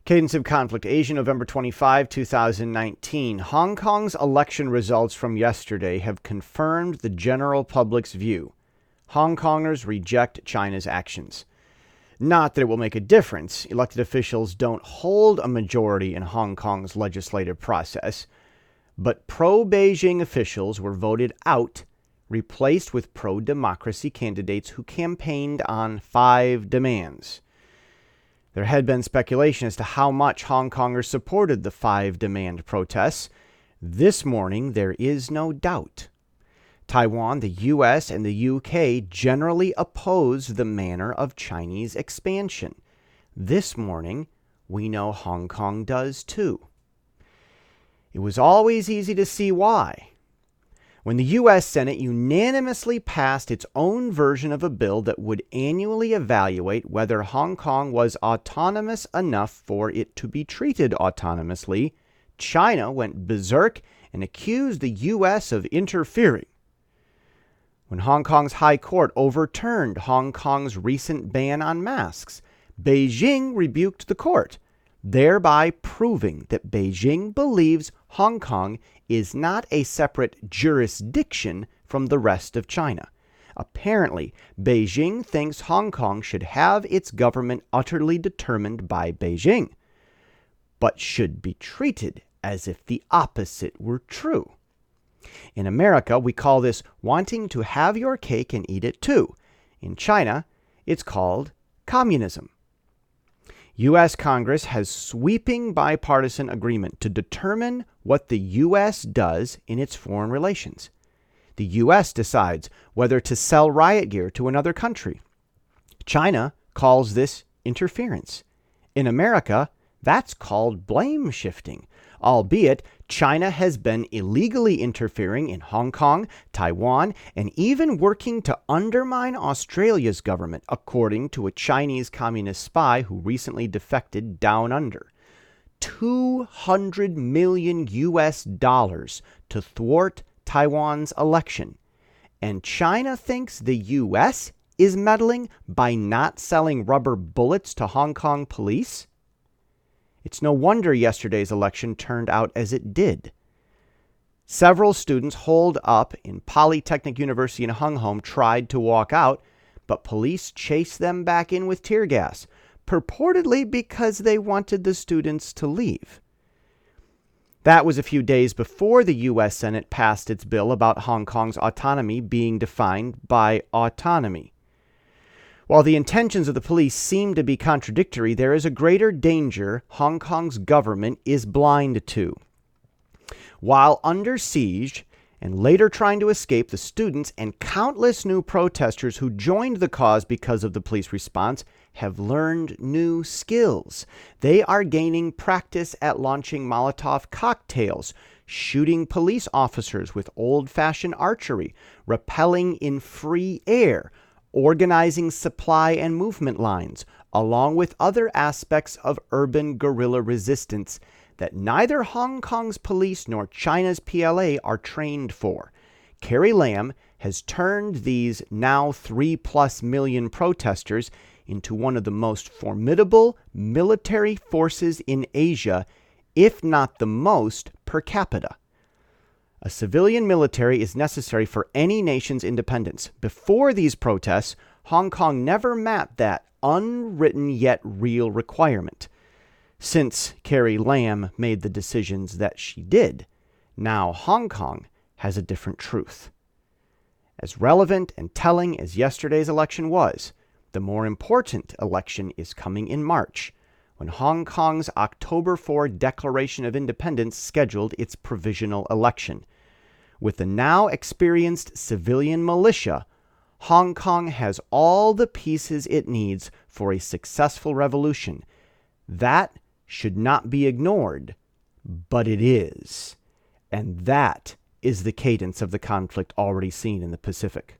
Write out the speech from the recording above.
Cadence of Conflict, Asia, November 25, 2019. Hong Kong's election results from yesterday have confirmed the general public's view. Hong Kongers reject China's actions. Not that it will make a difference. Elected officials don't hold a majority in Hong Kong's legislative process. But pro-Beijing officials were voted out, replaced with pro-democracy candidates who campaigned on 5 demands. There had been speculation as to how much Hong Kongers supported the 5-demand protests. This morning, there is no doubt. Taiwan, the U.S., and the U.K. generally oppose the manner of Chinese expansion. This morning, we know Hong Kong does too. It was always easy to see why. When the U.S. Senate unanimously passed its own version of a bill that would annually evaluate whether Hong Kong was autonomous enough for it to be treated autonomously, China went berserk and accused the U.S. of interfering. When Hong Kong's High Court overturned Hong Kong's recent ban on masks, Beijing rebuked the court, thereby proving that Beijing believes Hong Kong is not a separate jurisdiction from the rest of China. Apparently, Beijing thinks Hong Kong should have its government utterly determined by Beijing, but should be treated as if the opposite were true. In America, we call this wanting to have your cake and eat it too. In China, it's called communism. U.S. Congress has sweeping bipartisan agreement to determine what the U.S. does in its foreign relations. The U.S. decides whether to sell riot gear to another country. China calls this interference. In America, that's called blame shifting, albeit China has been illegally interfering in Hong Kong, Taiwan, and even working to undermine Australia's government, according to a Chinese communist spy who recently defected down under. $200 million to thwart Taiwan's election. And China thinks the U.S. is meddling by not selling rubber bullets to Hong Kong police? It's no wonder yesterday's election turned out as it did. Several students holed up in Polytechnic University in Hung Hom tried to walk out, but police chased them back in with tear gas, purportedly because they wanted the students to leave. That was a few days before the U.S. Senate passed its bill about Hong Kong's autonomy being defined by autonomy. While the intentions of the police seem to be contradictory, there is a greater danger Hong Kong's government is blind to. While under siege and later trying to escape, the students and countless new protesters who joined the cause because of the police response have learned new skills. They are gaining practice at launching Molotov cocktails, shooting police officers with old-fashioned archery, rappelling in free air, organizing supply and movement lines, along with other aspects of urban guerrilla resistance that neither Hong Kong's police nor China's PLA are trained for. Carrie Lam has turned these now 3+ million protesters into one of the most formidable military forces in Asia, if not the most per capita. A civilian military is necessary for any nation's independence. Before these protests, Hong Kong never met that unwritten yet real requirement. Since Carrie Lam made the decisions that she did, now Hong Kong has a different truth. As relevant and telling as yesterday's election was, the more important election is coming in March, when Hong Kong's October 4 Declaration of Independence scheduled its provisional election. With the now experienced civilian militia, Hong Kong has all the pieces it needs for a successful revolution. That should not be ignored, but it is. And that is the cadence of the conflict already seen in the Pacific.